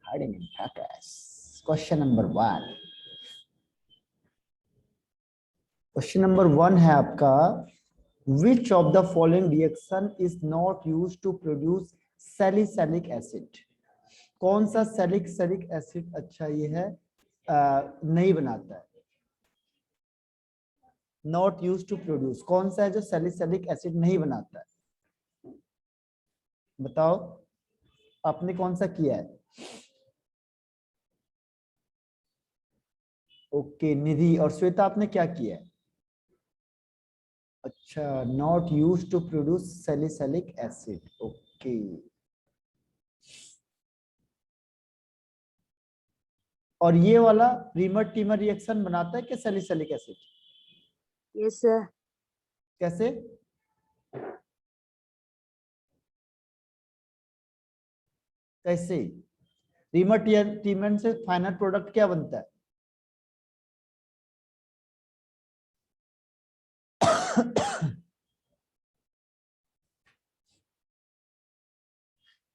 hiding in focus. Question number 1. Question number 1 है आपका, which of the following reaction is not used to produce salicylic acid. कौन सा salicylic acid अच्छा ये है नहीं बनाता है, नॉट यूज्ड टू प्रोड्यूस, कौन सा है जो सैलिसिलिक एसिड नहीं बनाता है? बताओ आपने कौन सा किया है? ओके निधि और श्वेता आपने क्या किया है? अच्छा, not used to produce salicylic acid. Okay, और ये वाला रीमर टीमर रिएक्शन बनाता है क्या सैलिसिलिक एसिड? Yes sir. कैसे? कैसे? रीमर टीमर से फाइनल प्रोडक्ट क्या बनता है?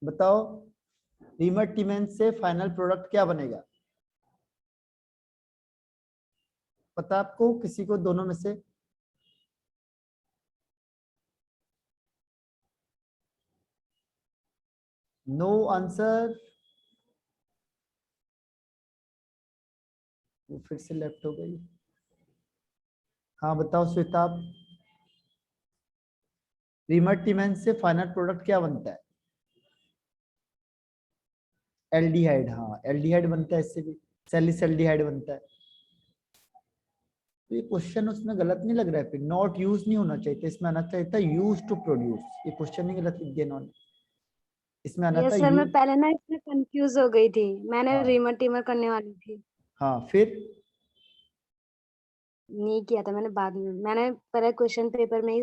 बताओ, रीमर टीमर से फाइनल प्रोडक्ट क्या बनेगा? पता आपको किसी को दोनों में से? नो आंसर, वो फिर से लेफ्ट हो गई। हाँ बताओ श्वेता, रीमर टीमर से फाइनल प्रोडक्ट क्या बनता है? एल्डिहाइड। हाँ एल्डिहाइड बनता है, इससे भी सैलिसल्डिहाइड बनता है। तो ये क्वेश्चन उसमें गलत नहीं लग रहा है, फिर नॉट यूज नहीं होना चाहिए, इसमें आना चाहिए था यूज टू प्रोड्यूस। ये क्वेश्चन नहीं गलत लिख दिया इन्होंने, इसमें आना था यस सर, मैं यूज। पहले ना इसमें कंफ्यूज हो गई थी, मैंने हाँ रीमर टीमर करने वाली थी, हाँ, फिर नहीं किया था मैंने बाद में, मैंने पहले क्वेश्चन पेपर में ही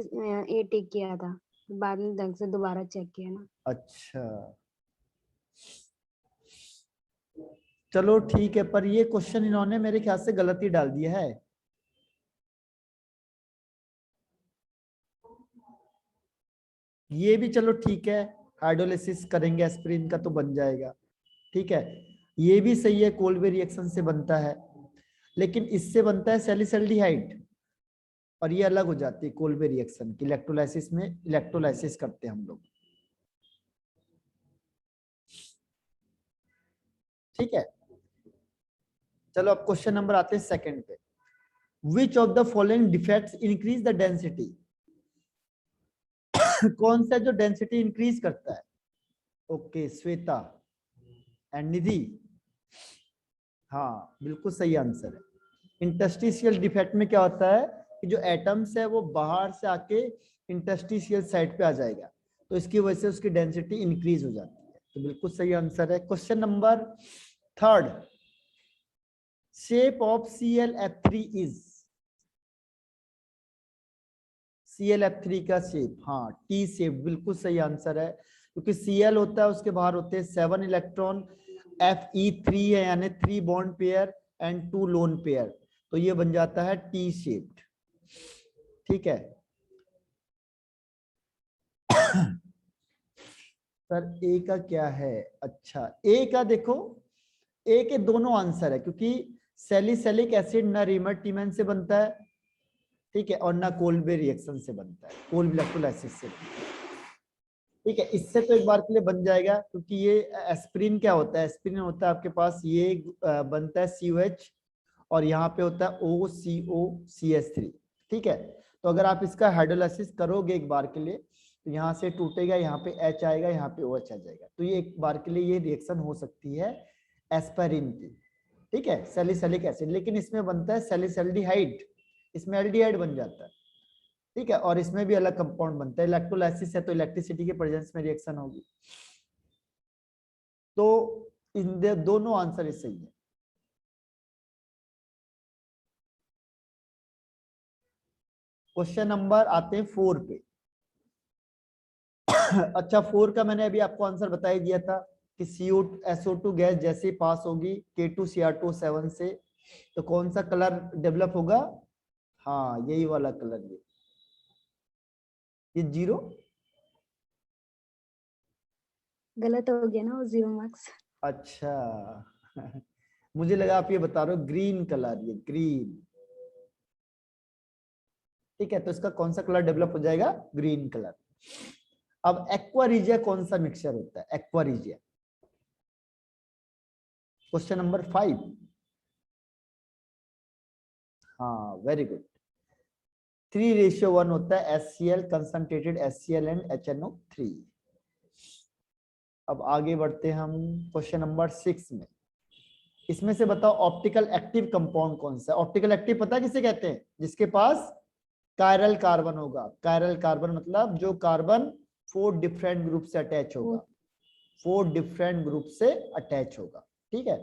ए टिक किया था, बाद में ढंग से दोबारा चेक किया ना। अच्छा चलो ठीक है, पर ये क्वेश्चन इन्होंने मेरे ख्याल से गलत ही डाल दिया है। ये भी चलो ठीक है, हाइड्रोलिसिस करेंगे एस्पिरिन का तो बन जाएगा, ठीक है। ये भी सही है, कोल्बे रिएक्शन से बनता है, लेकिन इससे बनता है सैलिसल्डिहाइड, और ये अलग हो जाती है कोल्बे रिएक्शन की। इलेक्ट्रोलाइसिस में इलेक्ट्रोलाइसिस करते हैं हम लोग, ठीक है। चलो अब क्वेश्चन नंबर आते हैं सेकंड पे। विच of the following defects increase the density. कौन सा जो डेंसिटी इंक्रीज करता है? ओके श्वेता एंड निधि, हाँ बिल्कुल सही आंसर है। इंटरस्टिशियल डिफेक्ट में क्या होता है कि जो एटम्स है वो बाहर से आके इंटरस्टिशियल साइड पे आ जाएगा, तो इसकी वजह से उसकी डेंसिटी इंक्रीज हो जाती है, तो बिल्कुल सही आंसर है। Question number third, shape of ClF3 is. ClF3 का शेप, हाँ टी शेप, बिल्कुल सही आंसर है, क्योंकि Cl होता है उसके बाहर होते हैं 7 इलेक्ट्रॉन, Fe3 है यानी 3 bond pair and 2 lone pair, तो ये बन जाता है टी शेप्ड, ठीक है। सर ए का क्या है? अच्छा ए का देखो, ए के दोनों आंसर है, क्योंकि सैलिसिलिक एसिड ना रीमर टीमन से बनता है, ठीक है, और ना कोल्बे रिएक्शन से बनता है, कोल्ब इलेक्ट्रोलाइसिस से, ठीक है। इससे तो एक बार के लिए बन जाएगा, क्योंकि ये एस्पिरिन क्या होता है, एस्पिरिन होता है आपके पास, ये बनता है COH और यहाँ पे होता है OCO-CH3, ठीक है। तो अगर आप इसका हाइड्रोलाइसिस करोगे एक बार के लिए, तो यहाँ से टूटेगा, यहाँ पे H आएगा, यहाँ पे OH आ जाएगा, तो ये एक बार के लिए ये रिएक्शन हो सकती है एस्पिरिन की, ठीक है, सैलिसिलिक एसिड। लेकिन इसमें बनता है सैलिसल्डिहाइड, इसमें एल्डिहाइड बन जाता है, ठीक है, और इसमें भी अलग कंपाउंड बनता है। इलेक्ट्रोलाइसिस है तो इलेक्ट्रिसिटी के प्रेजेंस में रिएक्शन होगी, तो इन दोनों आंसर सही है। क्वेश्चन नंबर आते हैं 4 पे। अच्छा 4 का मैंने अभी आपको आंसर बता ही दिया था कि SO2 गैस जैसे ही पास होगी K2Cr2O7 से, तो कौन सा कलर डेवलप होगा? हाँ यही वाला कलर, ये 0 गलत हो गया ना वो 0 मार्क्स। अच्छा मुझे लगा आप ये बता रहे हो ग्रीन कलर, ये ग्रीन। ठीक है, तो इसका कौन सा कलर डेवलप हो जाएगा? Green colour. अब एक्वारिजिया कौन सा मिक्सचर होता है? Aqua regia, question number 5। हाँ वेरी गुड। 3:1 होता है HCl, concentrated HCl and HNO3। अब आगे बढ़ते हैं हम क्वेश्चन नंबर 6 में। इसमें से बताओ ऑप्टिकल एक्टिव कंपाउंड कौन सा है? ऑप्टिकल एक्टिव पता किसे कहते हैं? जिसके पास कायरल कार्बन होगा। कायरल कार्बन मतलब जो कार्बन 4 डिफरेंट ग्रुप से अटैच होगा, 4 डिफरेंट ग्रुप से अटैच होगा। ठीक है,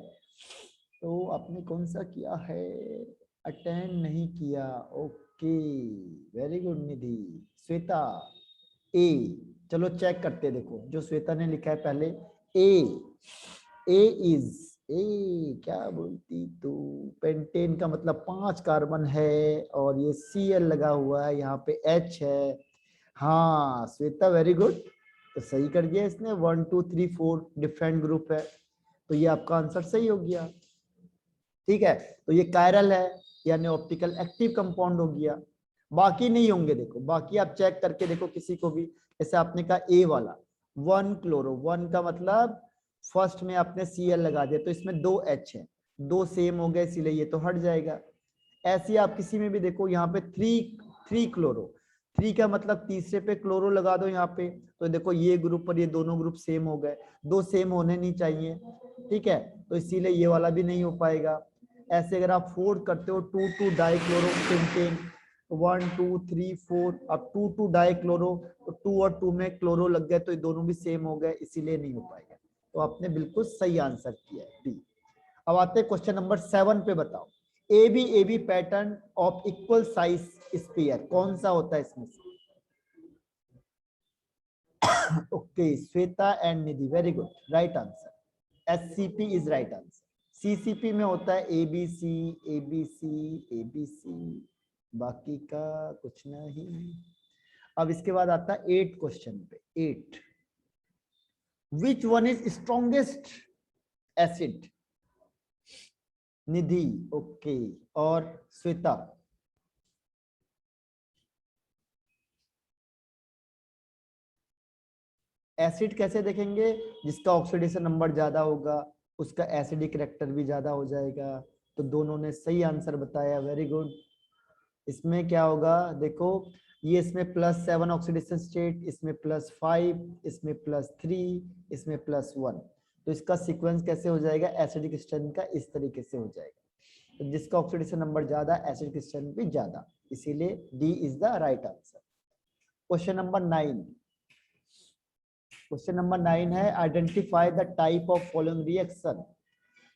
तो आपने कौन सा किया है? अटेंड नहीं किया, ओके वेरी गुड निधि। श्वेता ए, चलो चेक करते हैं। देखो जो श्वेता ने लिखा है पहले ए इज, ए क्या बोलती तू? पेंटेन का मतलब 5 कार्बन है और ये Cl लगा हुआ है, यहाँ पे H है। हाँ श्वेता वेरी गुड, तो सही कर दिया इसने। 1 2 3 4 डिफरेंट ग्रुप है, तो ये आपका आंसर सही हो गया। ठीक है, तो ये कायरल है यानी ऑप्टिकल एक्टिव कंपाउंड हो गया। बाकी नहीं होंगे, देखो बाकी आप चेक करके देखो किसी को भी। जैसे आपने कहा ए वाला 1 क्लोरो, 1 का मतलब फर्स्ट में आपने Cl लगा दिया तो इसमें 2 H है, 2 सेम हो गए इसीलिए ये तो हट जाएगा। ऐसे आप किसी में भी देखो, यहाँ पे 3 क्लोरो, 3 का मतलब तीसरे पे क्लोरो लगा दो यहाँ पे, तो देखो ये ग्रुप और ये दोनों ग्रुप सेम हो गए, 2 सेम होने नहीं चाहिए। ठीक है, तो इसीलिए ये वाला भी नहीं हो पाएगा। ऐसे अगर आप 4 करते हो 2 डाइक्लोरोपेंटेन, 1 2 3 4, अब 2 डाइक्लोरो, तो 2 और 2 में क्लोरो लग गए तो ये दोनों भी सेम हो गए, इसीलिए नहीं हो पाएगा। तो आपने बिल्कुल सही आंसर किया है बी। अब आते हैं क्वेश्चन नंबर 7 पे। बताओ A B pattern of equal size sphere कौन सा होता है इसमें से? Okay Shweta and Nidhi very good, right answer. SCP is right answer. CCP में होता है ABC, ABC, ABC, बाकी का कुछ नहीं। अब इसके बाद आता है 8 क्वेश्चन पे। 8, which one is strongest acid? Nidhi okay, और श्वेता? एसिड कैसे देखेंगे? जिसका ऑक्सीडेशन नंबर ज्यादा होगा उसका एसिडिक कैरेक्टर भी ज्यादा हो जाएगा। तो दोनों ने सही आंसर बताया, वेरी गुड। इसमें क्या होगा देखो, ये इसमें +7 ऑक्सीडेशन स्टेट, इसमें +5, इसमें +3, इसमें +1। तो इसका सीक्वेंस कैसे हो जाएगा एसिडिक स्ट्रेंथ का? इस तरीके से हो जाएगा। तो जिसका ऑक्सीडेशन नंबर ज्यादा एसिडिक स्ट्रेंथ भी ज्यादा, इसीलिए D is the right answer. Question number 9। Question number 9 है identify the type of following reaction.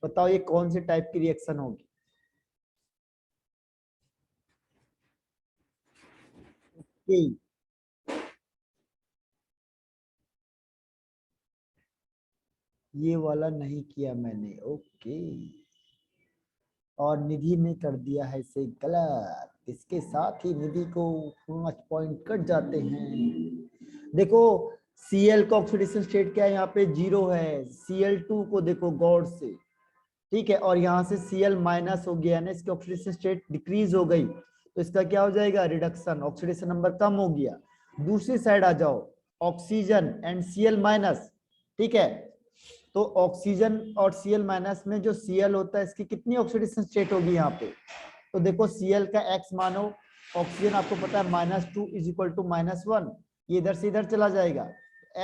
बताओ ये कौन से टाइप की रिएक्शन होगी? ये वाला नहीं किया मैंने, ओके। और निधि ने कर दिया है इसे गलत, इसके साथ ही निधि को 5 पॉइंट कट जाते हैं। देखो Cl का ऑक्सीडेशन स्टेट क्या है? यहाँ पे 0 है। Cl2 को देखो गौर से, ठीक है, और यहाँ से Cl माइनस हो गया ना, इसकी ऑक्सीडेशन स्टेट डिक्रीज हो गई, तो इसका क्या हो जाएगा? रिडक्शन, ऑक्सीडेशन नंबर कम हो गया। दूसरी साइड आ जाओ, ऑक्सीजन एंड Cl माइनस, ठीक है, तो ऑक्सीजन और Cl माइनस में जो Cl होता है इसकी कितनी ऑक्सीडेशन स्टेट होगी यहाँ पे? तो देखो Cl का x मानो, ऑक्सीजन आपको पता है -2 इज इक्वल टू -1, ये इधर से इधर चला जाएगा,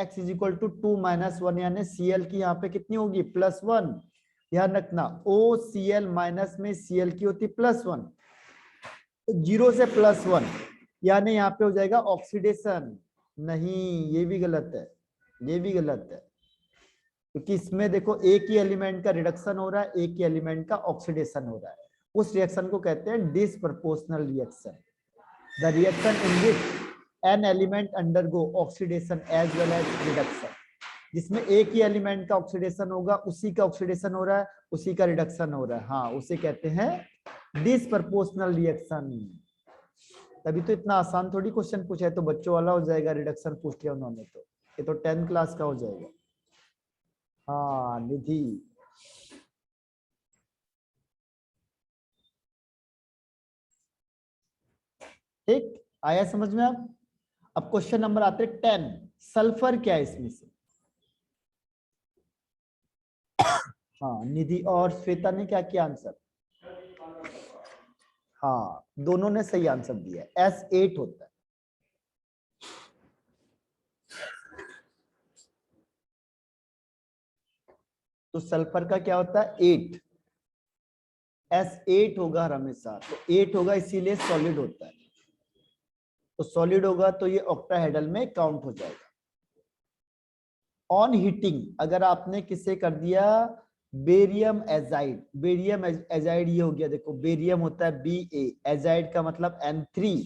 x इज इक्वल टू 2 -1, यानी Cl की यहाँ पे कितनी होगी? +1। ध्यान रखना OCl माइनस में Cl की होती +1, 0 से +1, यानी यहाँ पे हो जाएगा ऑक्सीडेशन। नहीं, ये भी गलत है, ये भी गलत है, क्योंकि इसमें देखो एक ही एलिमेंट का रिडक्शन हो रहा है, एक ही एलिमेंट का ऑक्सीडेशन हो रहा है। उस रिएक्शन को कहते हैं disproportional reaction. The reaction in which an element undergo oxidation as well as reduction, जिसमें एक ही एलिमेंट का ऑक्सीडेशन होगा, उसी का ऑक्सीडेशन हो रहा है, उसी का रिडक्शन हो रहा है, हाँ उसे कहते हैं डिसप्रपोर्शनल रिएक्शन। तभी तो इतना आसान थोड़ी क्वेश्चन पूछा है, तो बच्चों वाला हो जाएगा, रिडक्शन पूछ लिया उन्होंने तो, ये तो 10th क्लास का हो जाएगा। हाँ निधि। ठीक, आया समझ में आप। अब क्वेश्चन नंबर आते 10, सल्फर क्या है इसमें से। हाँ निधि और श्वेता ने क्या किया आंसर। हाँ दोनों ने सही आंसर दिया है, S8 होता है। तो सल्फर का क्या होता है 8, S8 होगा हमेशा, तो 8 होगा इसीलिए सॉलिड होता है। तो सॉलिड होगा तो ये ऑक्टाहेड्रल में काउंट हो जाएगा। ऑन हीटिंग अगर आपने किसे कर दिया बेरियम एजाइड, बेरियम एजाइड ये हो गया, देखो बेरियम होता है Ba, एजाइड का मतलब N3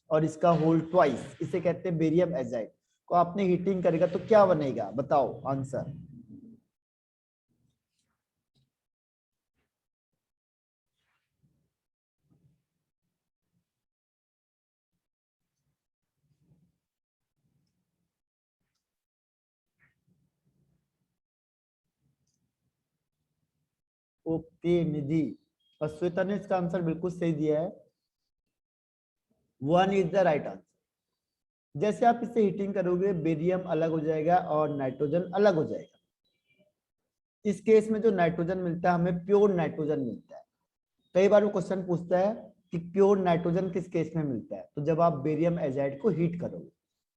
और इसका होल ट्वाइस, इसे कहते हैं बेरियम एजाइड। को आपने हीटिंग करेगा तो क्या बनेगा, बताओ आंसर। ओके निधि, और श्वेता ने इसका आंसर बिल्कुल सही दिया है, 1 इज द राइट आंसर। जैसे आप इसे हीटिंग करोगे बेरियम अलग हो जाएगा और नाइट्रोजन अलग हो जाएगा। इस केस में जो नाइट्रोजन मिलता है हमें प्योर नाइट्रोजन मिलता है। कई बार वो क्वेश्चन पूछता है कि प्योर नाइट्रोजन किस केस में मिलता है, तो जब आप बेरियम एजाइड को हीट करोगे,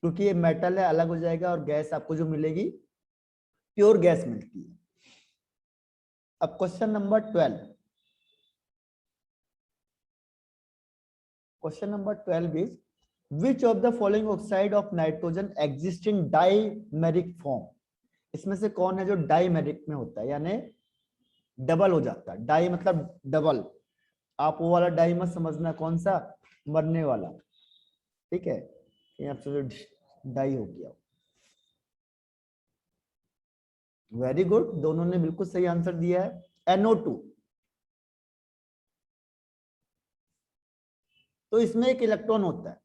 क्योंकि ये मेटल है अलग हो जाएगा और गैस आपको जो मिलेगी प्योर गैस मिलती है। अब question number 12, question number 12 is which of the following oxide of nitrogen exist in dimeric form. इसमें से कौन है जो डाइमेरिक में होता है, यानी डबल हो जाता है। डाई मतलब डबल, आप वो वाला डाई मत समझना, कौन सा मरने वाला, ठीक है, यहाँ पे जो डाई हो गया। वेरी गुड, दोनों ने बिल्कुल सही आंसर दिया है, NO2। तो इसमें एक इलेक्ट्रॉन होता है,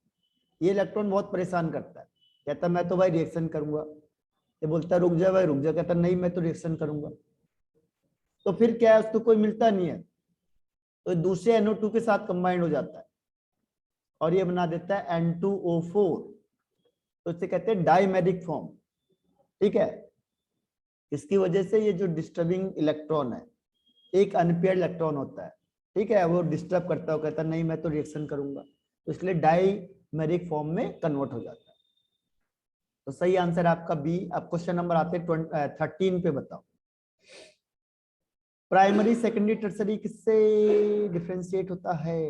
ये इलेक्ट्रॉन बहुत परेशान करता है, कहता मैं तो भाई रिएक्शन करूंगा, ये बोलता है रुक जा भाई रुक जा, कहता नहीं मैं तो रिएक्शन करूंगा। तो फिर क्या है, उसको कोई मिलता नहीं है, तो दूसरे NO2 के साथ कंबाइंड हो जाता है और ये बना देता है N2O4, तो इसे कहते हैं डाइमेरिक फॉर्म। ठीक है, इसकी वजह से ये जो डिस्टर्बिंग इलेक्ट्रॉन है, एक अनपेयर्ड इलेक्ट्रॉन होता है, ठीक है, वो डिस्टर्ब करता है, कहता है नहीं मैं तो रिएक्शन करूंगा, तो इसलिए डाइमेरिक फॉर्म में कन्वर्ट हो जाता है। तो सही आंसर आपका बी। अब क्वेश्चन नंबर आते हैं 13 पे, बताओ प्राइमरी सेकेंडरी टर्सरी किससे डिफरेंशिएट होता है।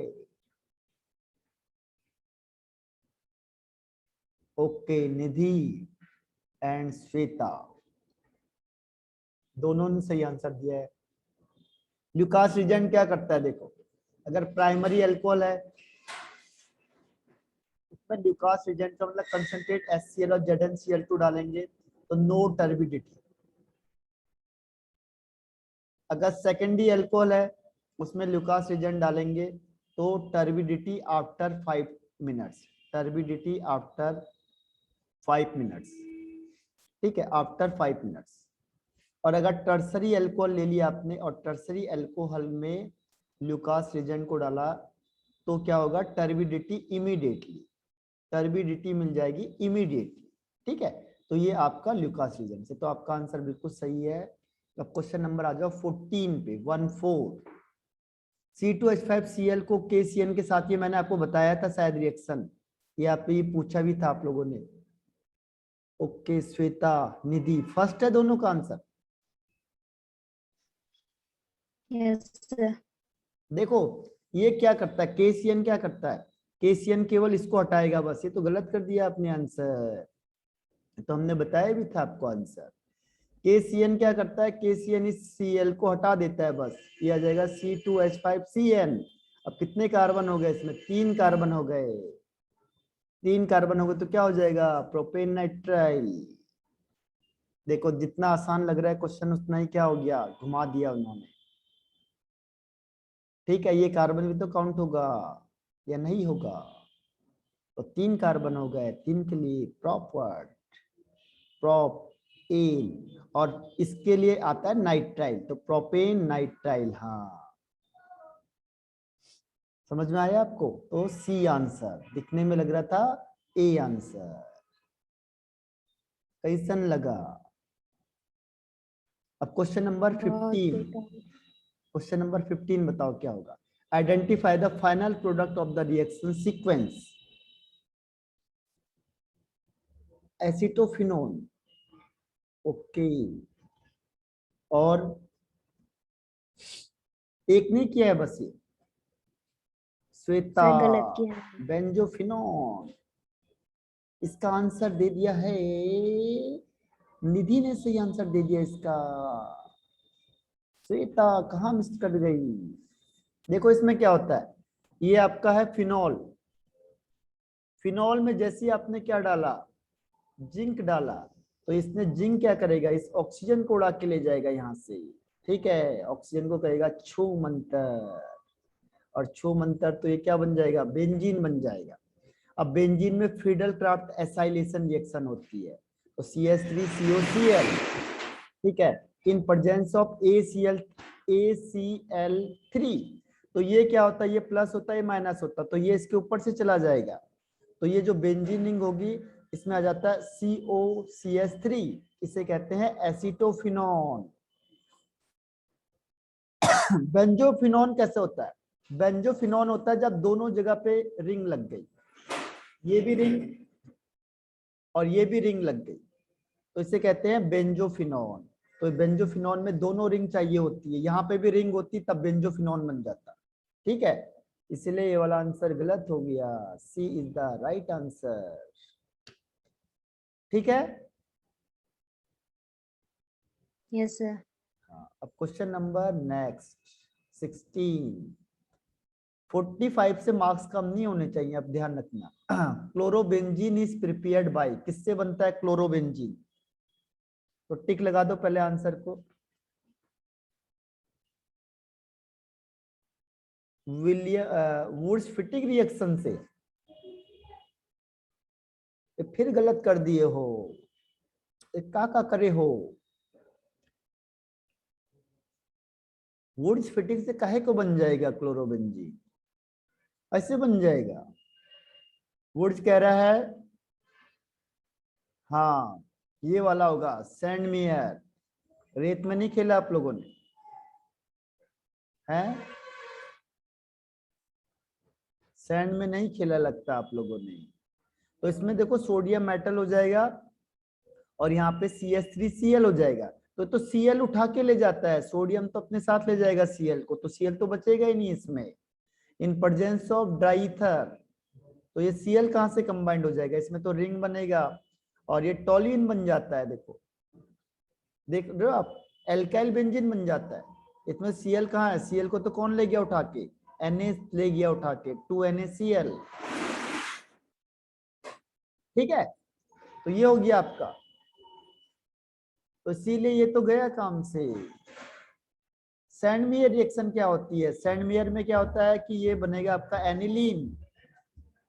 ओके निधि एंड श्वेता, दोनों ने सही आंसर दिया है। ल्यूकास रीजेंट क्या करता है, देखो अगर प्राइमरी अल्कोहल है उसमें ल्यूकास रीजेंट का मतलब कंसंट्रेट HCl और ZnCl2 डालेंगे तो नो टर्बिडिटी। अगर सेकेंडरी अल्कोहल है उसमें ल्यूकास रीजेंट डालेंगे तो turbidity after 5 minutes, turbidity after 5 minutes, ठीक है, आफ्टर 5 मिनट्स। और अगर टर्सरी अल्कोहल ले लिया आपने और टर्सरी अल्कोहल में ल्यूकास रीजेंट को डाला तो क्या होगा, टर्बिडिटी इमीडिएटली, टर्बिडिटी मिल जाएगी इमीडिएटली, ठीक है। तो ये आपका ल्यूकास रीजेंट से, तो आपका आंसर बिल्कुल सही है। अब क्वेश्चन नंबर आ जाओ 14 पे, 14 C2H5Cl को KCN के साथ, ये मैंने आपको बताया था शायद रिएक्शन, ये आप ये पूछा भी था आप लोगों ने। ओके श्वेता निधि, फर्स्ट है दोनों का आंसर। Yes sir. देखो ये क्या करता है, KCN क्या करता है, KCN केवल इसको हटाएगा बस, ये तो गलत कर दिया आपने आंसर, तो हमने बताया भी था आपको आंसर। KCN क्या करता है, KCN इस Cl को हटा देता है बस, ये आ जाएगा C2H5Cn। अब कितने कार्बन हो गए इसमें, 3 कार्बन हो गए, 3 कार्बन हो गए तो क्या हो जाएगा, प्रोपेन नाइट्राइल। देखो जितना आसान लग रहा है क्वेश्चन उतना ही क्या हो गया, घुमा दिया उन्होंने। ठीक है, ये कार्बन भी तो काउंट होगा या नहीं होगा, तो 3 कार्बन हो गए, 3 के लिए प्रॉपर प्रोपेन। और इसके लिए आता है नाइट्राइल, तो प्रोपेन नाइट्राइल। हाँ समझ में आया आपको? तो सी आंसर, दिखने में लग रहा था ए आंसर। कैसन लगा? अब क्वेश्चन नंबर 15, क्वेश्चन नंबर 15 बताओ क्या होगा। Identify the final product of the reaction sequence acetophenone. Okay, और एक नहीं किया है बस ये, श्वेता, सर गलत किया है। बेंजोफिनोन। इसका आंसर दे दिया है निधि ने, सही आंसर दे दिया इसका। श्वेता कहाँ मिस कर गई? देखो इसमें क्या होता है, ये आपका है फिनॉल। फिनॉल में जैसे ही आपने क्या डाला, जिंक डाला, तो इसने जिंक क्या करेगा, इस ऑक्सीजन को उड़ा के ले जाएगा यहाँ से। ठीक है, ऑक्सीजन को कहेगा छू मंतर, और छू मंतर तो ये क्या बन जाएगा, बेंजीन बन जाएगा। अब बेंजीन में फ्रीडल क्राफ्ट एसाइलेशन रिएक्शन होती है, तो CH3COCl, ठीक है, इन प्रेजेंस ऑफ ACl3। तो ये क्या होता है, ये प्लस होता है, ये माइनस होता है, तो ये इसके ऊपर से चला जाएगा, तो ये जो बेंजीन रिंग होगी इसमें आ जाता है COCH3, इसे कहते हैं एसिटोफिनॉन। बेंजोफिनॉन कैसे होता है? बेंजोफिनॉन होता है जब दोनों जगह पे रिंग लग गई, ये भी रिंग और ये भी रिंग लग गई, तो इसे कहते हैं बेंजोफिनॉन। तो बेंजोफिनॉन में दोनों रिंग चाहिए होती है, यहाँ पे भी रिंग होती तब बेंजोफिनॉन बन जाता। ठीक है, इसलिए ये वाला आंसर गलत हो गया, सी इज द राइट आंसर। ठीक है, यस सर। अब क्वेश्चन नंबर नेक्स्ट 16। 45 से मार्क्स कम नहीं होने चाहिए, अब ध्यान रखना। क्लोरोबेंजीन इज प्रिपेयर्ड बाय, किससे बनता है क्लोरोबेंजीन? तो टिक लगा दो पहले आंसर को। वुड्स फिटिंग रिएक्शन से। फिर गलत कर दिए हो, का करे हो। वुड्स फिटिंग से काहे को बन जाएगा क्लोरोबेंजीन? ऐसे बन जाएगा। वुड्स कह रहा है, हाँ ये वाला होगा सैंडमेयर। रेत में नहीं खेला आप लोगों ने, हैं? सैंड में नहीं खेला लगता आप लोगों ने। तो इसमें देखो सोडियम मेटल हो जाएगा और यहाँ पे CH3Cl हो जाएगा, तो Cl उठा के ले जाता है, सोडियम तो अपने साथ ले जाएगा Cl को, तो Cl तो बचेगा ही नहीं इसमें। इन प्रेजेंस ऑफ ड्राईथर, तो ये Cl कहाँ से कंबाइंड हो जाएगा, इसमें तो रिंग बनेगा और ये टॉलिन बन जाता है। देखो देख रहे हो आप, एल्काइल बेंजीन बन जाता है। इसमें Cl कहाँ है, Cl को तो कौन ले गया उठा के, Na ले गया उठा के, 2NaCl। ठीक है, तो ये हो गया आपका, तो इसीलिए ये तो गया काम से। सैंडमेयर रिएक्शन क्या होती है? सैंडमेयर में क्या होता है कि ये बनेगा आपका एनिलीन।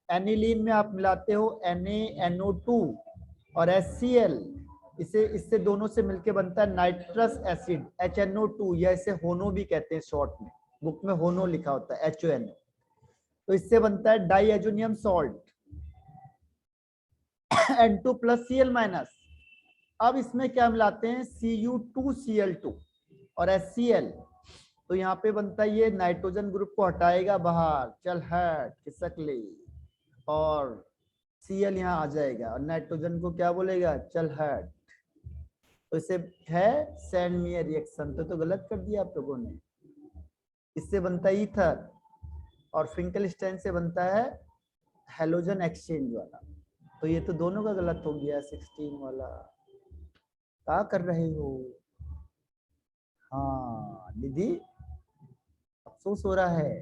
एनिलीन में आप मिलाते हो NaNO2 और HCl, इससे दोनों से मिलके बनता है नाइट्रस एसिड HNO2, या इसे होनो भी कहते हैं शॉर्ट में, बुक में होनो लिखा होता है HONO। तो इससे बनता है डाइएजोनियम सॉल्ट N2+Cl-। अब इसमें क्या मिलाते हैं, Cu2Cl2 और HCl, तो यहाँ पे बनता है ये नाइट्रोजन ग्रुप को हटाएगा बाहर, चल हट खिसक ले, और Cl यहाँ आ जाएगा और नाइट्रोजन को क्या बोलेगा, चल हट। तो इसे है सैंडमेयर रिएक्शन, तो गलत कर दिया आप लोगों ने। इससे बनता है ईथर और फिंकलस्टाइन से बनता है हैलोजन एक्सचेंज वाला, तो ये तो दोनों का गलत हो गया 16 वाला। क्या कर रहे हो? हाँ निधि, अफसोस हो रहा है,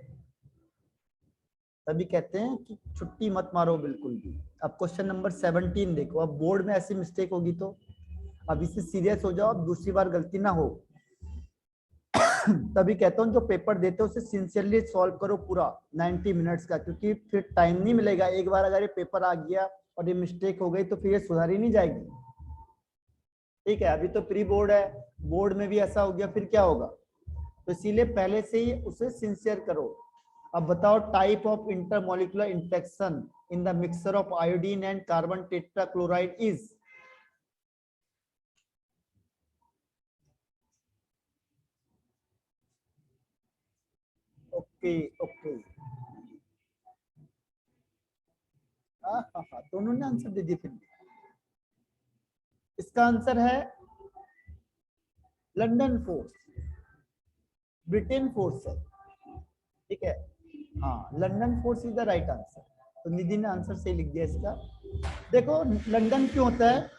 तभी कहते हैं कि छुट्टी मत मारो बिल्कुल भी। अब क्वेश्चन नंबर 17 देखो, अब बोर्ड में ऐसी मिस्टेक होगी तो अब इससे सीरियस हो जाओ, अब दूसरी बार गलती ना हो। तभी कहता हूँ जो पेपर देते हो उसे सिंसियरली सॉल्व करो पूरा 90 मिनट्स का, क्योंकि फिर टाइम नहीं मिलेगा। एक बार अगर ये पेपर आ गया और ये मिस्टेक हो गई तो फिर ये सुधारी नहीं जाएगी। ठीक है, अभी तो प्री बोर्ड है, बोर्ड में भी ऐसा हो गया, फिर क्या होगा? तो इसीलिए पहले से ही उसे सिंसियर करो। अब बताओ type of intermolecular interaction in the mixture of iodine and carbon tetrachloride is. Okay okay, हाँ, दोनों ने आंसर दे दिए। फिर इसका आंसर है लंदन फोर्स, ब्रिटेन फोर्स है, ठीक है। हाँ, London force is the right answer. तो निधि ने आंसर सही लिख दिया इसका। देखो लंदन क्यों होता है?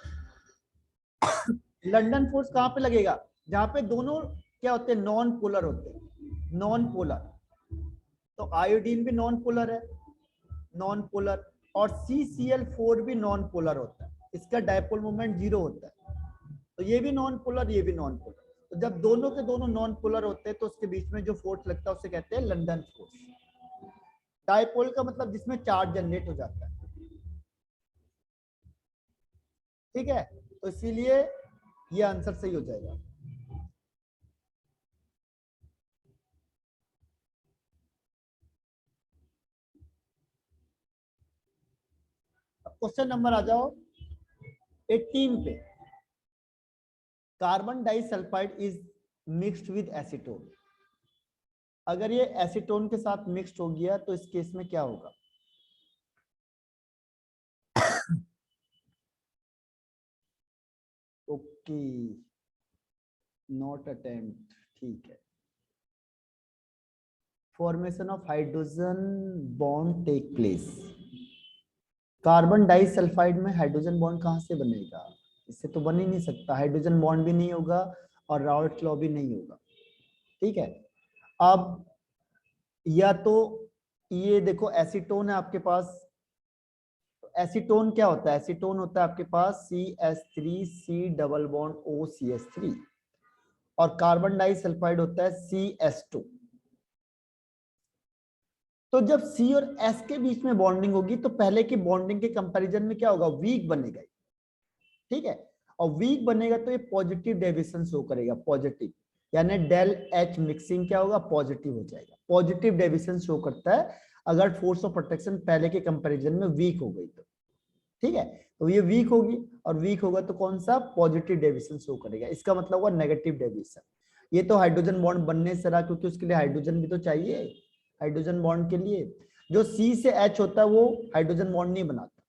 लंदन फोर्स कहां पे लगेगा? जहां पे दोनों क्या होते हैं? नॉन पोलर होते हैं, नॉन पोलर। तो आयोडीन भी नॉन पोलर है, नॉन पोलर, और CCl4 भी नॉन पोलर होता है, इसका डायपोल मोमेंट 0 होता है। तो ये भी नॉन पोलर, ये भी नॉन पोलर। तो जब दोनों के दोनों नॉन पोलर होते हैं तो उसके बीच में जो फोर्स लगता है उसे कहते हैं लंदन फोर्स। डायपोल का मतलब जिसमें चार्ज जनरेट हो जाता है, ठीक है। तो इसीलिए ये आंसर सही हो जाएगा। अब क्वेश्चन नंबर आ जाओ 18 पे। Carbon disulphide is mixed with acetone. अगर ये एसीटोन के साथ मिक्स्ड हो गया तो इस केस में क्या होगा? ओके, नॉट अटेम्प्ट, ठीक है। Formation of hydrogen bond take place. Carbon disulphide में हाइड्रोजन बॉन्ड कहां से बनेगा? इससे तो बन ही नहीं सकता, हाइड्रोजन बॉन्ड भी नहीं होगा और राउल्ट लॉ भी नहीं होगा, ठीक है। अब या तो ये देखो एसीटोन है आपके पास, तो एसीटोन क्या होता है? एसीटोन होता है आपके पास CH3C डबल बॉन्ड OCH3, और कार्बन डाइसल्फाइड होता है CS2। तो जब C और S के बीच में बॉन्डिंग होगी तो पहले की बॉन्डिंग के कंपैरिजन में क्या होगा? वीक बनेगा, ठीक है। और वीक बनेगा तो ये पॉजिटिव डेविएशन शो करेगा, पॉजिटिव, यानी डेल H मिक्सिंग क्या होगा? पॉजिटिव हो जाएगा। पॉजिटिव डेविएशन शो करता है अगर फोर्स ऑफ अट्रैक्शन पहले के कंपैरिजन में वीक हो गई तो, ठीक है। तो ये वीक होगी, और वीक होगा तो कौन सा? पॉजिटिव डेविएशन शो करेगा। इसका मतलब हुआ नेगेटिव डेविएशन। ये तो हाइड्रोजन बॉन्ड बनने से रहा, क्योंकि उसके लिए हाइड्रोजन भी तो चाहिए। हाइड्रोजन बॉन्ड के लिए जो C से H होता है वो हाइड्रोजन बॉन्ड नहीं बनाता,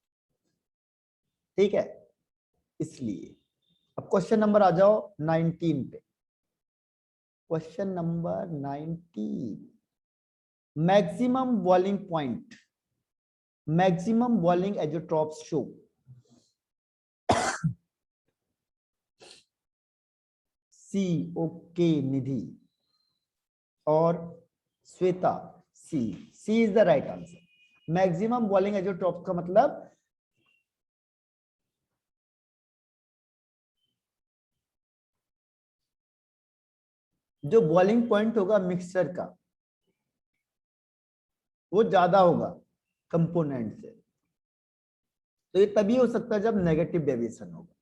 ठीक है, इसलिए। अब क्वेश्चन नंबर आ जाओ 19 पे। Question number 19, maximum boiling point, maximum boiling azeotropes show. C, okay Nidhi और Shweta, C is the right answer. Maximum boiling azeotropes का मतलब जो बॉइलिंग पॉइंट होगा मिक्सचर का वो ज्यादा होगा कंपोनेंट से। तो ये तभी हो सकता है जब नेगेटिव डेविएशन होगा,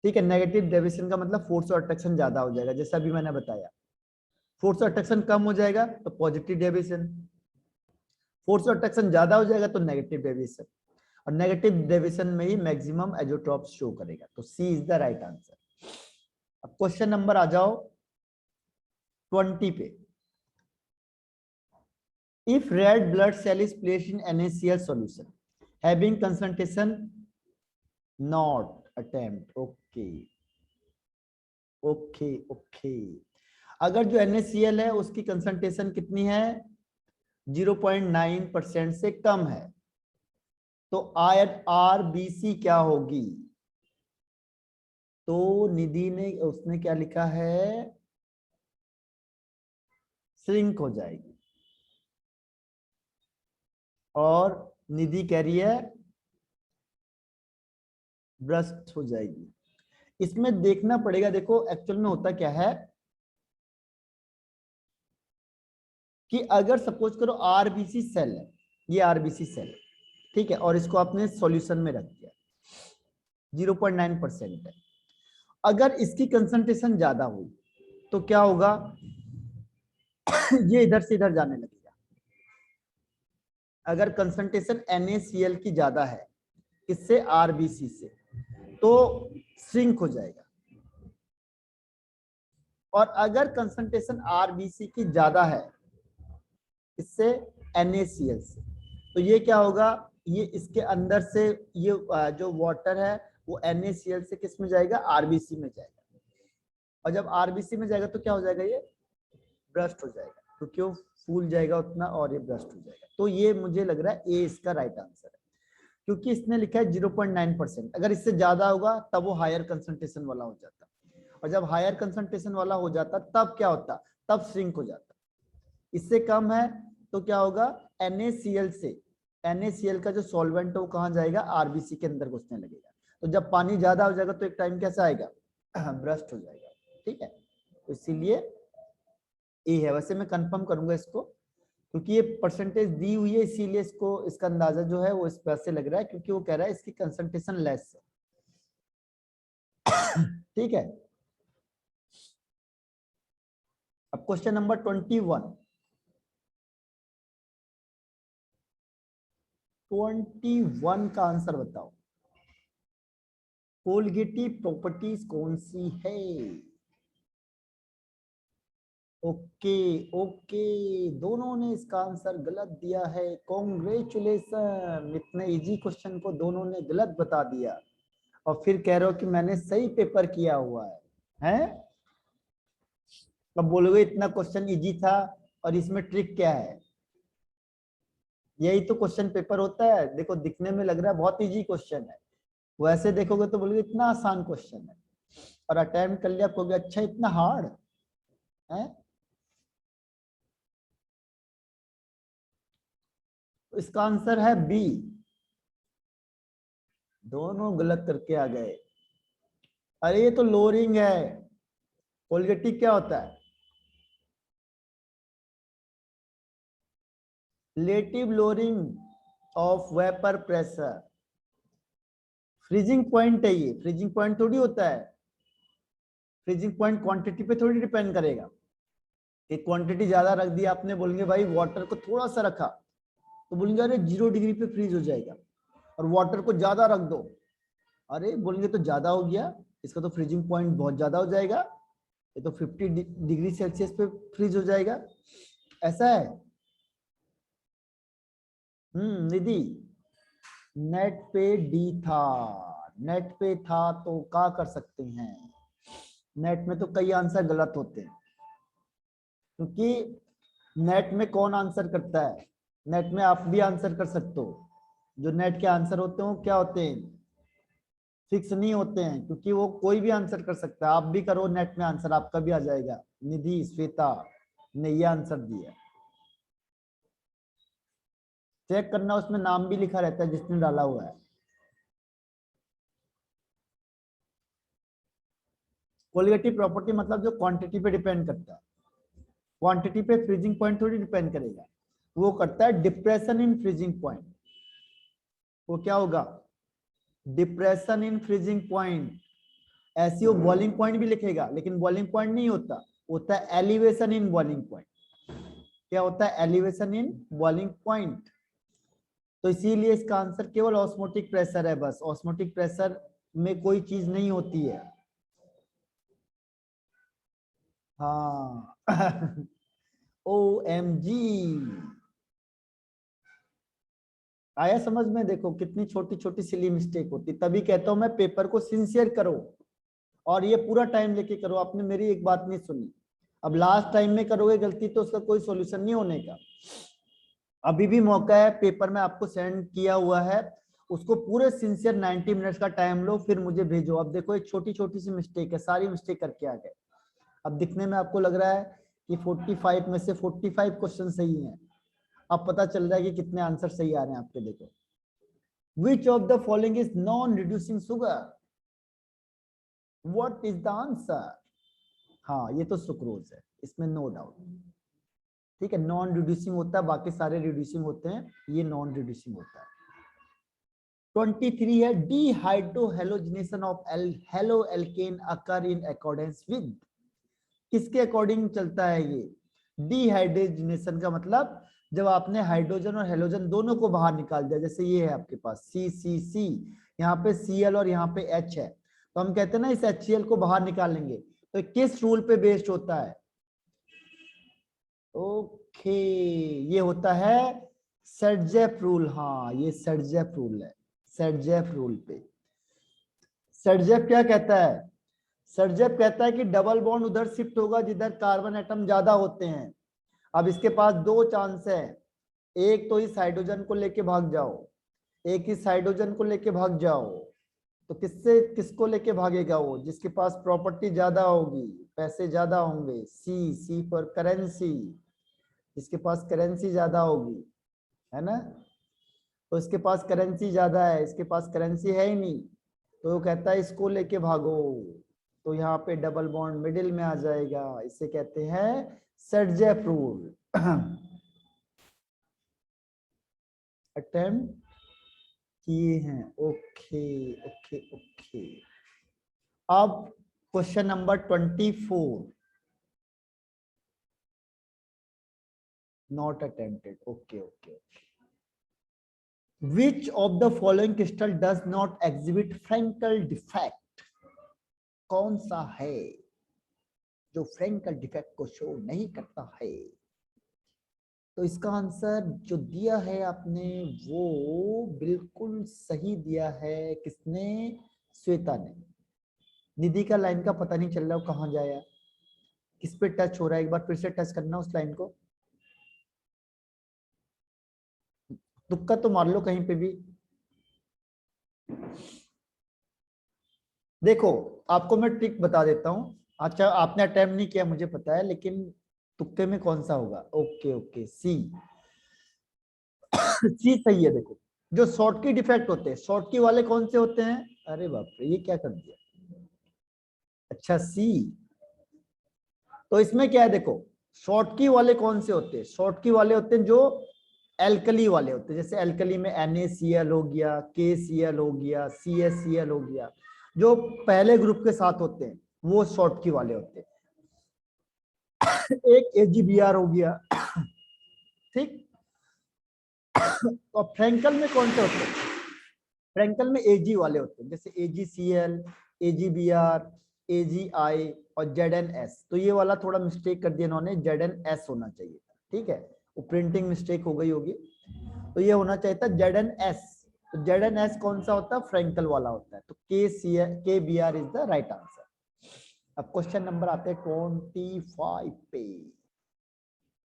ठीक है। नेगेटिव डेविएशन का मतलब फोर्स ऑफ अट्रैक्शन ज्यादा हो जाएगा, जैसा अभी मैंने बताया। फोर्स ऑफ अट्रैक्शन कम हो जाएगा तो positive deviation, force of attraction ज्यादा हो जाएगा तो नेगेटिव डेविएशन, और नेगेटिव डेविएशन में ही मैक्सिमम एजोट्रॉप्स शो करेगा। तो सी इज द राइट आंसर। अब क्वेश्चन नंबर आ जाओ 20 पे। If red blood cell is placed in NaCl solution having concentration not attempt, okay. अगर जो NaCl है उसकी कंसंट्रेशन कितनी है? 0.9% से कम है, तो RBC क्या होगी? तो निधि ने उसने क्या लिखा है? श्रिंक हो जाएगी, और निधि कह रही है ब्रस्ट हो जाएगी। इसमें देखना पड़ेगा, देखो एक्चुअल में होता क्या है कि अगर सपोज करो आरबीसी सेल है, ये आरबीसी सेल है, ठीक है, और इसको आपने सॉल्यूशन में रख दिया, 0.9% है, अगर इसकी कंसंट्रेशन ज्यादा हुई तो क्या होगा, ये इधर से इधर जाने लगेगा। अगर कंसंट्रेशन NaCl की ज्यादा है इससे RBC से, तो श्रिंक हो जाएगा। और अगर कंसंट्रेशन RBC की ज्यादा है इससे NaCl से, तो ये क्या होगा, ये इसके अंदर से ये जो वाटर है वो NaCl से किस में जाएगा, RBC में जाएगा। और जब RBC में जाएगा तो क्या हो जाएगा, ये ब्रस्ट हो जाएगा, तो क्यों फूल जाएगा उतना और ये ब्रस्ट हो जाएगा। तो ये मुझे लग रहा है ए इसका राइट आंसर है, क्योंकि इसने लिखा है 0.9%। अगर इससे ज्यादा होगा तब वो हायर कंसंट्रेशन वाला हो जाता, और जब हायर कंसंट्रेशन वाला हो जाता तब क्या होता, तब श्रिंक हो जाता। इससे कम है तो क्या होगा, NaCl से, NaCl का जो सॉल्वेंट है वो कहाँ जाएगा, RBC के अंदर घुसने लगेगा। तो जब पानी ज्यादा हो जाएगा तो एक टाइम कैसा आएगा, ब्रस्ट हो जाएगा। ठीक है, तो इसीलिए ए है। वैसे मैं कंफर्म करूंगा इसको, क्योंकि ये परसेंटेज दी हुई है, इसीलिए इसको इसका अंदाजा जो है वो इस पर से लग रहा है, क्योंकि वो कह रहा है इसकी कंसंट्रेशन लेस है। ठीक है, अब क्वेश्चन नंबर 21। 21 का आंसर बताओ, कोलगेटी प्रॉपर्टीज कौन सी है। ओके ओके, दोनों ने इसका आंसर गलत दिया है। कॉन्ग्रेचुलेशन, इतने इजी क्वेश्चन को दोनों ने गलत बता दिया, और फिर कह रहे हो कि मैंने सही पेपर किया हुआ है, हैं? अब बोलोगे इतना क्वेश्चन इजी था और इसमें ट्रिक क्या है। यही तो क्वेश्चन पेपर होता है। देखो दिखने में लग रहा है बहुत इजी क्वेश्चन है, वैसे देखोगे तो बोलोगे इतना आसान क्वेश्चन है, और अटेम्प्ट कर लिया कहोगे अच्छा इतना हार्ड है। इसका आंसर है बी। दोनों गलत करके आ गए। अरे ये तो लोअरिंग है, कोलगेटिव क्या होता है, relative lowering of vapour pressure. Freezing point है ये, फ्रीजिंग पॉइंट थोड़ी होता है। फ्रीजिंग पॉइंट क्वांटिटी पे थोड़ी डिपेंड करेगा। एक क्वांटिटी ज्यादा रख दी आपने, बोलेंगे भाई वाटर को थोड़ा सा रखा तो बोलेंगे अरे 0 डिग्री पे फ्रीज हो जाएगा, और वाटर को ज्यादा रख दो, अरे बोलेंगे तो ज्यादा हो गया, इसका तो फ्रीजिंग पॉइंट बहुत ज्यादा हो जाएगा, ये तो 50 डिग्री सेल्सियस पे फ्रीज हो जाएगा। ऐसा है। निधि, नेट पे डी था, नेट पे था तो क्या कर सकते हैं। नेट में तो कई आंसर गलत होते हैं, क्योंकि नेट में कौन आंसर करता है, नेट में आप भी आंसर कर सकते हो। जो नेट के आंसर होते हैं वो क्या होते हैं, फिक्स नहीं होते हैं, क्योंकि वो कोई भी आंसर कर सकता है। आप भी करो नेट में आंसर, आपका भी आ जाएगा। निधि, श्वेता ने ये आंसर दिया, चेक करना, उसमें नाम भी लिखा रहता है जिसने डाला हुआ है। कोलिगेटिव प्रॉपर्टी मतलब जो क्वांटिटी पे डिपेंड करता है, क्वांटिटी पे फ्रीजिंग पॉइंट थोड़ी डिपेंड करेगा, वो करता है डिप्रेशन इन फ्रीजिंग पॉइंट। वो क्या होगा, डिप्रेशन इन फ्रीजिंग पॉइंट। ऐसी वो बॉइलिंग पॉइंट भी लिखेगा, लेकिन बॉइलिंग पॉइंट नहीं होता, होता है एलिवेशन इन बॉइलिंग पॉइंट। क्या होता है, एलिवेशन इन बॉइलिंग पॉइंट। तो इसीलिए इसका आंसर केवल ऑस्मोटिक प्रेशर है, बस ऑस्मोटिक प्रेशर में कोई चीज नहीं होती है। हाँ OMG, आया समझ में। देखो कितनी छोटी छोटी सिली मिस्टेक होती, तभी कहता हूं मैं पेपर को सिंसियर करो, और ये पूरा टाइम लेके करो। आपने मेरी एक बात नहीं सुनी, अब लास्ट टाइम में करोगे गलती तो उसका कोई सॉल्यूशन नहीं होने का। अभी भी मौका है, पेपर में आपको सेंड किया हुआ है, उसको पूरे सिंसियर 90 मिनट्स का टाइम लो, फिर मुझे भेजो। अब देखो एक छोटी छोटी सी मिस्टेक है, सारी मिस्टेक करके आ गए। अब दिखने में आपको लग रहा है कि 45 में से 45 क्वेश्चन सही हैं। अब पता चल रहा है कि कितने आंसर सही आ रहे हैं आपके। देखो, विच of the following is non reducing sugar, what is the answer. हाँ ये तो सुक्रोज है, इसमें नो डाउट। ठीक है, नॉन रिड्यूसिंग होता है, बाकी सारे रिड्यूसिंग होते हैं, ये नॉन रिड्यूसिंग होता है। 23 है dehydrohalogenation of halo alkane occur in accordance with, किसके अकॉर्डिंग चलता है ये? डिहाइड्रोजनेशन का मतलब जब आपने हाइड्रोजन और हेलोजन दोनों को बाहर निकाल दिया, जैसे ये है आपके पास सी सी सी, यहाँ पे Cl और यहाँ पे H है, तो हम कहते हैं ना इस HCl को बाहर निकालेंगे, तो किस रूल पे बेस्ड होता है? ओके, ये होता है सर्जेफ रूल। हाँ, ये सर्जेफ रूल है, सर्जेफ रूल पे। सर्जेफ क्या कहता है? सर्जेफ कहता है कि डबल बॉन्ड उधर शिफ्ट होगा जिधर कार्बन एटम ज्यादा होते हैं। अब इसके पास दो चांस है, एक तो इस हाइड्रोजन को लेके भाग जाओ, एक इस हाइड्रोजन को लेके भाग जाओ। तो किससे किसको लेके भागेगा? वो जिसके पास प्रॉपर्टी ज्यादा होगी, पैसे ज्यादा होंगे, सी सी फॉर करेंसी, इसके पास करेंसी ज्यादा होगी, है ना? तो इसके पास करेंसी ज्यादा है, इसके पास करेंसी है ही नहीं, तो वो कहता है इसको लेके भागो, तो यहाँ पे डबल बॉन्ड मिडिल में आ जाएगा, इसे कहते हैं सर्जेफ रूल। अटेम्प्ट किए हैं। Okay okay okay. अब question number 24, not attempted. Okay okay. Which of the following crystal does not exhibit Frankel defect? कौन सा है जो फ्रैंकल डिफेक्ट को शो नहीं करता है? तो इसका आंसर जो दिया है आपने वो बिल्कुल सही दिया है। किसने? श्वेता ने। निधि का लाइन का पता नहीं चल रहा, वो कहाँ जाया, किस पे टच हो रहा है, एक बार फिर से टच करना उस लाइन को, तुक्का तो मार लो कहीं पे भी। देखो आपको मैं ट्रिक बता देता हूं। अच्छा आपने अटेम्प्ट नहीं किया मुझे पता है, लेकिन तुक्के में कौन सा होगा? ओके ओके, सी। सी सही है। देखो जो शॉर्ट की डिफेक्ट होते हैं, शॉर्ट की वाले कौन से होते हैं? अरे बाप रे, ये क्या कर दिया। अच्छा सी, तो इसमें क्या है? देखो शॉर्ट की वाले कौन से होते हैं? शॉर्ट की वाले होते हैं जो एल्कली वाले होते हैं, जैसे एल्कली में NaCl हो गया, KCl हो गया, CaCl हो गया, जो पहले ग्रुप के साथ होते हैं वो शॉर्ट की वाले होते हैं। एक AgBr हो गया, ठीक। और फ्रैंकल में कौन से होते हैं? फ्रैंकल में Ag वाले होते हैं, जैसे AgCl, AgBr, AgI और ZnS। तो ये वाला थोड़ा मिस्टेक कर दिया इन्होंने, ZnS होना चाहिए, ठीक है, वो प्रिंटिंग मिस्टेक हो गई होगी, तो ये होना चाहिए था ZnS। तो ZnS कौन सा होता है? फ्रैंकल वाला होता है। तो KBr is the right answer. अब क्वेश्चन नंबर आते हैं 25 पे।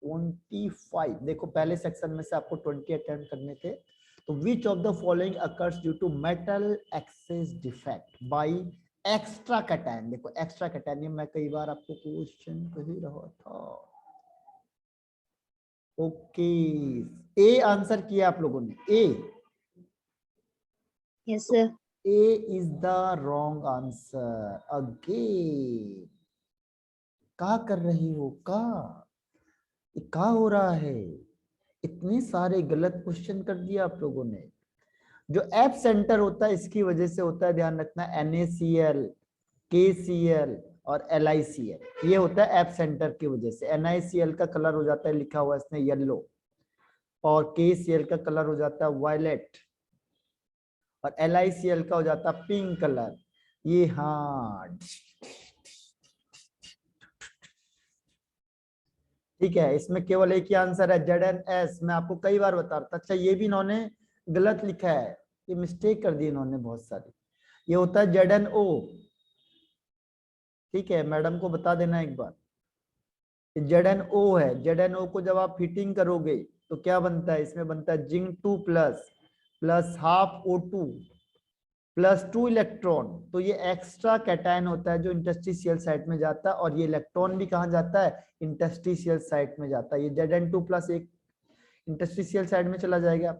25 देखो, पहले सेक्शन में से आपको 20 अटेम्प्ट करने थे। तो which of the following occurs due to metal excess defect by extra cation? देखो एक्स्ट्रा कैटायन मैं कई बार आपको क्वेश्चन कह ही रहा था। ओके, ए आंसर किया आप लोगों ने, A. Yes sir. A is the wrong answer again। क्या कर रही हो? क्या हो रहा है? इतने सारे गलत क्वेश्चन कर दिया आप लोगों ने। जो एफ सेंटर होता है इसकी वजह से होता है, ध्यान रखना, NaCl, KCl और LiCl, ये होता है एफ सेंटर की वजह से। NiCl का कलर हो जाता है, लिखा हुआ इसमें येलो, और KCl का कलर हो जाता है वायलेट, और LiCl का हो जाता है पिंक कलर। ये हाँ ठीक है, इसमें केवल एक ही आंसर है ZnS। मैं आपको कई बार बता रहा था। अच्छा ये भी इन्होंने गलत लिखा है, ये मिस्टेक कर दी इन्होंने बहुत सारी। ये होता है ZnO, ठीक है, मैडम को बता देना एक बार। ZnO है, ZnO को जब आप हीटिंग करोगे तो क्या बनता है? इसमें बनता है zinc 2 plus half O2 plus 2 electron. तो ये एक्स्ट्रा कैटायन होता है जो इंटरस्टिशियल साइट में जाता है, और ये इलेक्ट्रॉन भी कहाँ जाता है? इंटरस्टिशियल साइट में जाता है। ये Zn2 प्लस एक इंटरस्टिशियल साइड में चला जाएगा,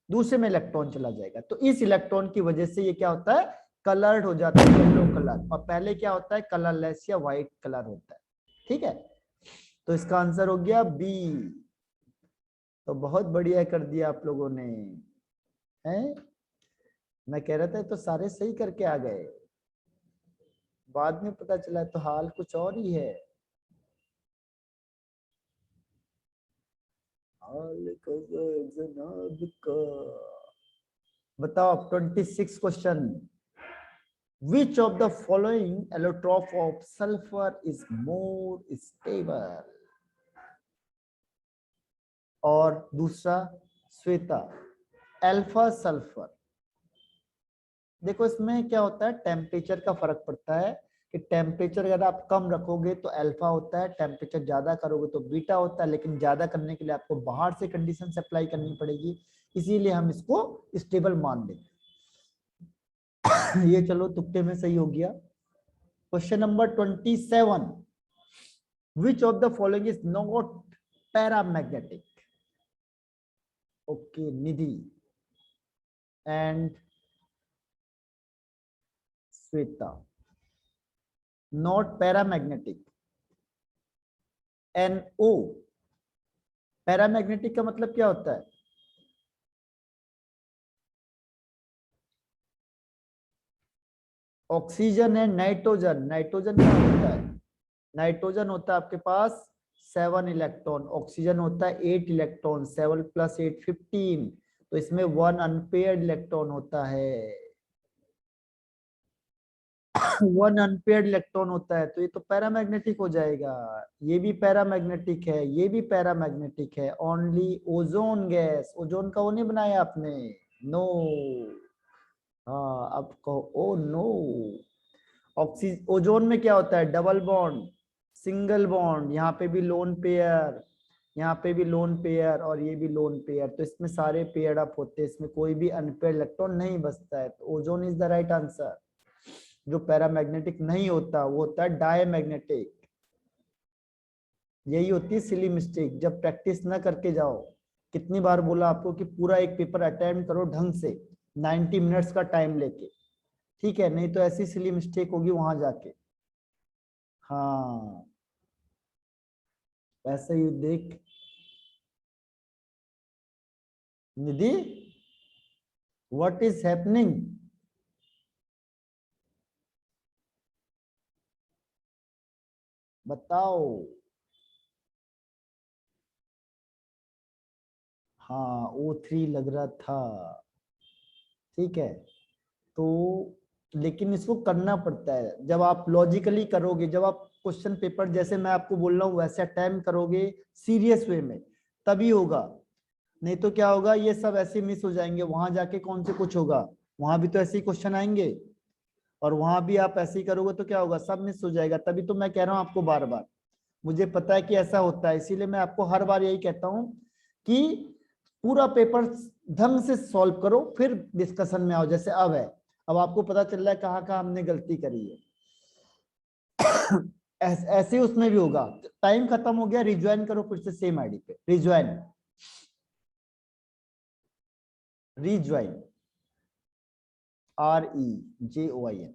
दूसरे में इलेक्ट्रॉन चला जाएगा। तो इस इलेक्ट्रॉन की वजह से ये क्या होता है? कलर्ड हो जाता है, येलो कलर। और पहले क्या होता है? कलरलेस या व्हाइट कलर होता है, ठीक है। तो इसका आंसर हो गया बी। तो बहुत बढ़िया कर दिया आप लोगों ने, है। मैं कह रहा था तो सारे सही करके आ गए, बाद में पता चला तो हाल कुछ और ही है। बताओ 26 question. Which of the following allotrope of sulfur is more stable? और दूसरा श्वेता, अल्फा सल्फर। देखो इसमें क्या होता है, टेम्परेचर का फर्क पड़ता है कि टेम्परेचर अगर आप कम रखोगे तो अल्फा होता है, टेम्परेचर ज्यादा करोगे तो बीटा होता है, लेकिन ज्यादा करने के लिए आपको बाहर से कंडीशन अप्लाई करनी पड़ेगी, इसीलिए हम इसको स्टेबल मान लेंगे। ये चलो तुक्के में सही हो गया। Question number 27, which of the following is not paramagnetic? Okay, Nidhi and Sweta, not paramagnetic. NO, paramagnetic का मतलब क्या होता है? ऑक्सीजन है, नाइट्रोजन, नाइट्रोजन क्या होता है? नाइट्रोजन होता है आपके पास 7 इलेक्ट्रॉन, ऑक्सीजन होता है 8 इलेक्ट्रॉन, 7 + 8 15, तो इसमें 1 अनपेयर्ड इलेक्ट्रॉन होता है। 1 अनपेयर्ड इलेक्ट्रॉन होता है, तो ये तो पैरामैग्नेटिक हो जाएगा। ये भी पैरामैग्नेटिक है, ये भी पैरामैग्नेटिक है। ओनली ओजोन गैस, ओजोन का वो नहीं बनाया आपने, नो। हाँ अब कहो ओ नो। ऑक्सीजन, ओजोन में क्या होता है? डबल बॉन्ड, सिंगल बॉन्ड, यहाँ पे भी लोन पेयर, यहाँ पे भी लोन पेयर, और ये भी लोन पेयर, तो इसमें सारे पेयर अप होते हैं, इसमें कोई भी अनपेयर्ड इलेक्ट्रॉन नहीं बचता है, तो ozone is the right answer. जो पैरामैग्नेटिक नहीं होता वो होता है डायमैग्नेटिक। यही होती है सिली मिस्टेक, जब प्रैक्टिस ना करके जाओ। कितनी बार बोला आपको कि पूरा एक पेपर अटेम्प्ट करो ढंग से, 90 मिनट्स का टाइम लेके, ठीक है, नहीं तो ऐसी सिली मिस्टेक होगी वहां जाके। हाँ ऐसे ही देख। निधि, व्हाट इज हैपनिंग? बताओ। हाँ O3 लग रहा था, ठीक है, तो लेकिन इसको करना पड़ता है। जब आप लॉजिकली करोगे, जब आप क्वेश्चन पेपर जैसे मैं आपको बोल रहा हूँ वैसे अटेम्प्ट करोगे सीरियस वे में, तभी होगा। नहीं तो क्या होगा, ये सब ऐसे मिस हो जाएंगे, वहां जाके कौन से कुछ होगा, वहां भी तो ऐसे ही क्वेश्चन आएंगे, और वहां भी आप ऐसे ही करोगे तो क्या होगा, सब मिस हो जाएगा। तभी तो मैं कह रहा हूँ आपको बार बार, मुझे पता है कि ऐसा होता है, इसीलिए मैं आपको हर बार यही कहता हूँ कि पूरा पेपर ढंग से सॉल्व करो, फिर डिस्कशन में आओ। जैसे अब है, अब आपको पता चल रहा है कहाँ कहाँ हमने गलती करी है। ऐसे उसमें भी होगा। टाइम खत्म हो गया, रिज्वाइन करो फिर से सेम आईडी पे, रिज्वाइन, रिज्वाइन, REJOIN।